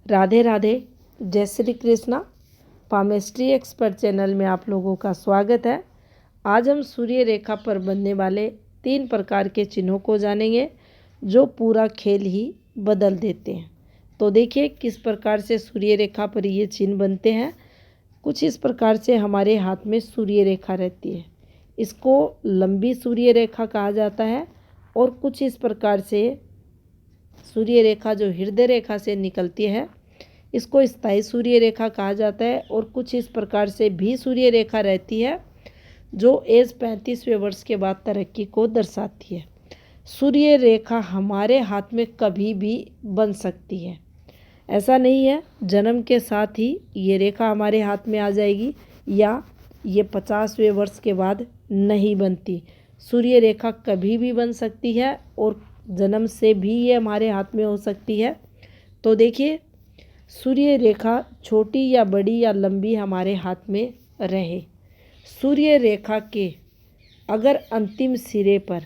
राधे राधे, जय Shri Krishna. Palmistry expert channel में आप लोगों का स्वागत है। आज हम सूर्य रेखा पर बनने वाले 3 प्रकार के चिन्हों को जानेंगे जो पूरा खेल ही बदल देते हैं। तो देखिए किस प्रकार से सूर्य रेखा पर ये चिन्ह बनते हैं। कुछ इस प्रकार से हमारे हाथ में सूर्य रेखा रहती है, इसको लंबी सूर्य रेखा कहा जाता है। और कुछ इस प्रकार से सूर्य रेखा जो हृदय रेखा से निकलती है, इसको स्थायी सूर्य रेखा कहा जाता है। और कुछ इस प्रकार से भी सूर्य रेखा रहती है जो एज 35वें वर्ष के बाद तरक्की को दर्शाती है। सूर्य रेखा हमारे हाथ में कभी भी बन सकती है, ऐसा नहीं है जन्म के साथ ही ये रेखा हमारे हाथ में आ जाएगी या ये 50वें वर्ष के बाद नहीं बनती। सूर्य रेखा कभी भी बन सकती है और जन्म से भी ये हमारे हाथ में हो सकती है। तो देखिए, सूर्य रेखा छोटी या बड़ी या लंबी हमारे हाथ में रहे, सूर्य रेखा के अगर अंतिम सिरे पर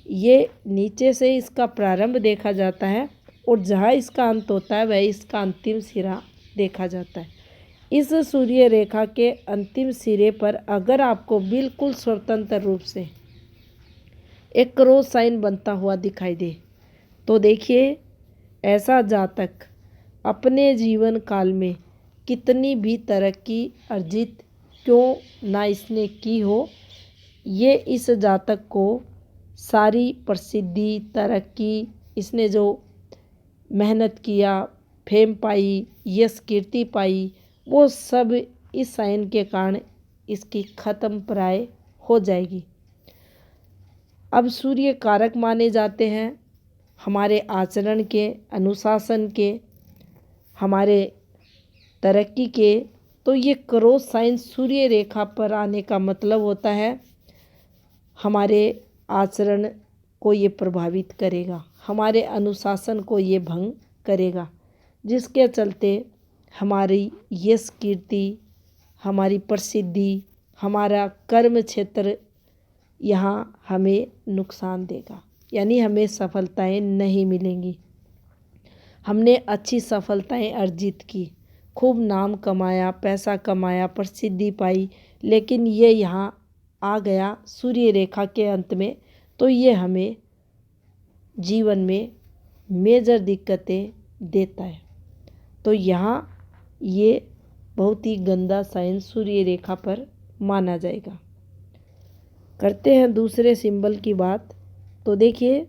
ये नीचे से इसका प्रारंभ देखा जाता है और जहाँ इसका अंत होता है वह इसका अंतिम सिरा देखा जाता है। इस सूर्य रेखा के अंतिम सिरे पर अगर आपको बिल्कुल स्वतंत्र रूप से एक क्रॉस साइन बनता हुआ दिखाई दे तो देखिए ऐसा जातक अपने जीवन काल में कितनी भी तरक्की अर्जित क्यों ना इसने की हो, ये इस जातक को सारी प्रसिद्धि तरक्की, इसने जो मेहनत किया, फेम पाई, यश कीर्ति पाई, वो सब इस साइन के कारण इसकी खत्म प्राय हो जाएगी। अब सूर्य कारक माने जाते हैं हमारे आचरण के, अनुशासन के, हमारे तरक्की के। तो ये क्रॉस साइन सूर्य रेखा पर आने का मतलब होता है हमारे आचरण को ये प्रभावित करेगा, हमारे अनुशासन को ये भंग करेगा, जिसके चलते हमारी यश कीर्ति, हमारी प्रसिद्धि, हमारा कर्म क्षेत्र यहाँ हमें नुकसान देगा, यानी हमें सफलताएं नहीं मिलेंगी। हमने अच्छी सफलताएं अर्जित की, खूब नाम कमाया, पैसा कमाया, प्रसिद्धि पाई, लेकिन ये यहाँ आ गया सूर्य रेखा के अंत में, तो ये हमें जीवन में मेजर दिक्कतें देता है। तो यहाँ ये बहुत ही गंदा साइन सूर्य रेखा पर माना जाएगा। करते हैं दूसरे सिंबल की बात। तो देखिए,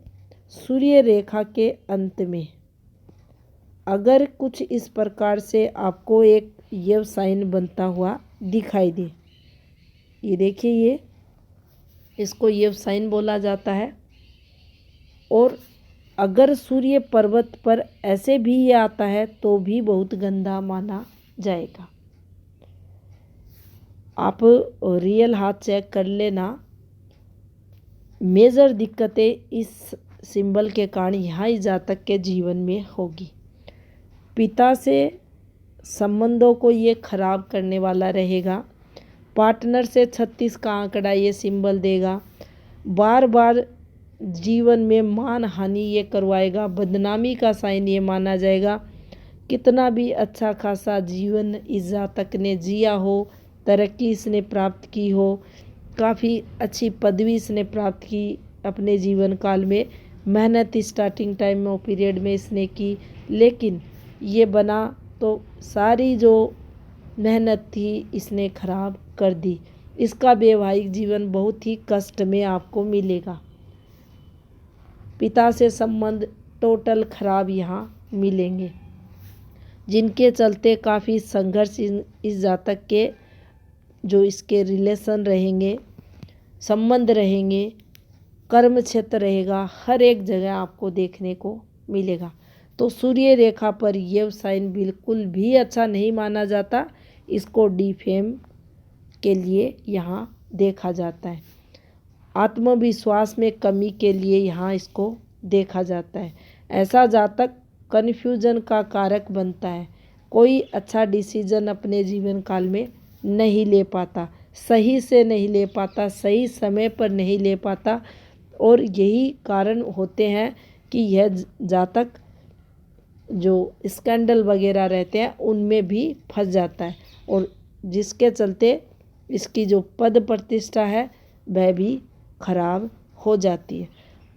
सूर्य रेखा के अंत में अगर कुछ इस प्रकार से आपको एक यव साइन बनता हुआ दिखाई दे, ये देखिए, ये इसको यव साइन बोला जाता है। और अगर सूर्य पर्वत पर ऐसे भी ये आता है तो भी बहुत गंदा माना जाएगा। आप रियल हाथ चेक कर लेना, मेजर दिक्कतें इस सिंबल के कारण यहाँ ही जातक के जीवन में होगी। पिता से संबंधों को ये खराब करने वाला रहेगा। पार्टनर से 36 का आंकड़ा ये सिंबल देगा। बार बार जीवन में मान हानि ये करवाएगा, बदनामी का साइन ये माना जाएगा। कितना भी अच्छा खासा जीवन इस जातक ने जिया हो, तरक्की इसने प्राप्त की हो, काफ़ी अच्छी पदवी इसने प्राप्त की अपने जीवन काल में, मेहनत स्टार्टिंग टाइम में पीरियड में इसने की, लेकिन ये बना तो सारी जो मेहनत थी इसने खराब कर दी। इसका वैवाहिक जीवन बहुत ही कष्ट में आपको मिलेगा। पिता से संबंध टोटल खराब यहाँ मिलेंगे, जिनके चलते काफ़ी संघर्ष इस जातक के जो इसके रिलेशन रहेंगे, संबंध रहेंगे, कर्म क्षेत्र रहेगा, हर एक जगह आपको देखने को मिलेगा। तो सूर्य रेखा पर ये साइन बिल्कुल भी अच्छा नहीं माना जाता, इसको डिफेम के लिए यहाँ देखा जाता है। आत्मविश्वास में कमी के लिए यहाँ इसको देखा जाता है। ऐसा जातक कन्फ्यूजन का कारक बनता है, कोई अच्छा डिसीजन अपने जीवन काल में नहीं ले पाता, सही से नहीं ले पाता, सही समय पर नहीं ले पाता। और यही कारण होते हैं कि यह जातक जो स्कैंडल वगैरह रहते हैं उनमें भी फंस जाता है, और जिसके चलते इसकी जो पद प्रतिष्ठा है वह भी खराब हो जाती है।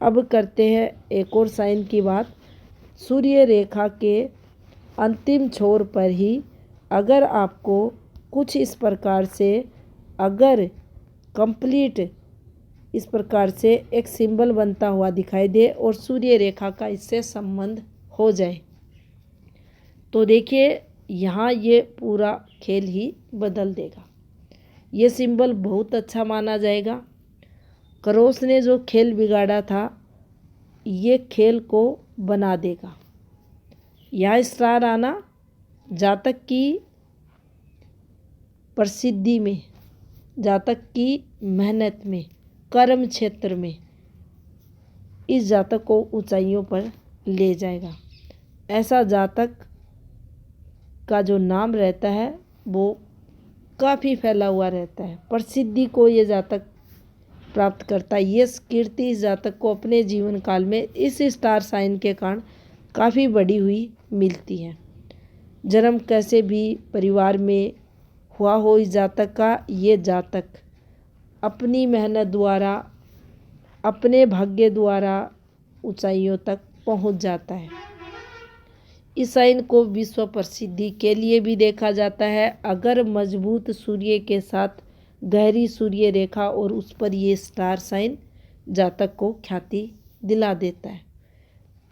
अब करते हैं एक और साइन की बात। सूर्य रेखा के अंतिम छोर पर ही अगर आपको कुछ इस प्रकार से अगर कंप्लीट इस प्रकार से एक सिंबल बनता हुआ दिखाई दे और सूर्य रेखा का इससे संबंध हो जाए, तो देखिए यहाँ ये पूरा खेल ही बदल देगा। ये सिंबल बहुत अच्छा माना जाएगा। क्रॉस ने जो खेल बिगाड़ा था ये खेल को बना देगा। यह स्टार आना जातक की प्रसिद्धि में, जातक की मेहनत में, कर्म क्षेत्र में इस जातक को ऊंचाइयों पर ले जाएगा। ऐसा जातक का जो नाम रहता है वो काफ़ी फैला हुआ रहता है। प्रसिद्धि को ये जातक प्राप्त करता है। ये कीर्ति इस जातक को अपने जीवन काल में इस स्टार साइन के कारण काफ़ी बढ़ी हुई मिलती है। जन्म कैसे भी परिवार में हुआ हो इस जातक का, ये जातक अपनी मेहनत द्वारा, अपने भाग्य द्वारा ऊंचाइयों तक पहुंच जाता है। इस साइन को विश्व प्रसिद्धि के लिए भी देखा जाता है। अगर मजबूत सूर्य के साथ गहरी सूर्य रेखा और उस पर ये स्टार साइन जातक को ख्याति दिला देता है।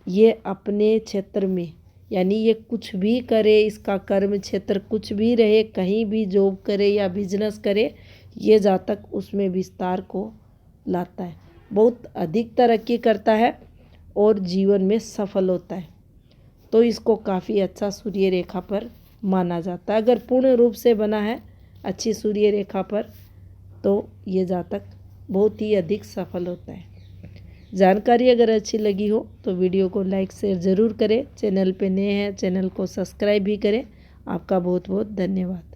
ये अपने क्षेत्र में, यानी ये कुछ भी करे, इसका कर्म क्षेत्र कुछ भी रहे, कहीं भी जॉब करे या बिजनेस करे, ये जातक उसमें विस्तार को लाता है, बहुत अधिक तरक्की करता है और जीवन में सफल होता है। तो इसको काफ़ी अच्छा सूर्य रेखा पर माना जाता है। अगर पूर्ण रूप से बना है अच्छी सूर्य रेखा पर तो ये जातक बहुत ही अधिक सफल होता है। जानकारी अगर अच्छी लगी हो तो वीडियो को लाइक शेयर ज़रूर करें। चैनल पे नए हैं चैनल को सब्सक्राइब भी करें। आपका बहुत बहुत धन्यवाद।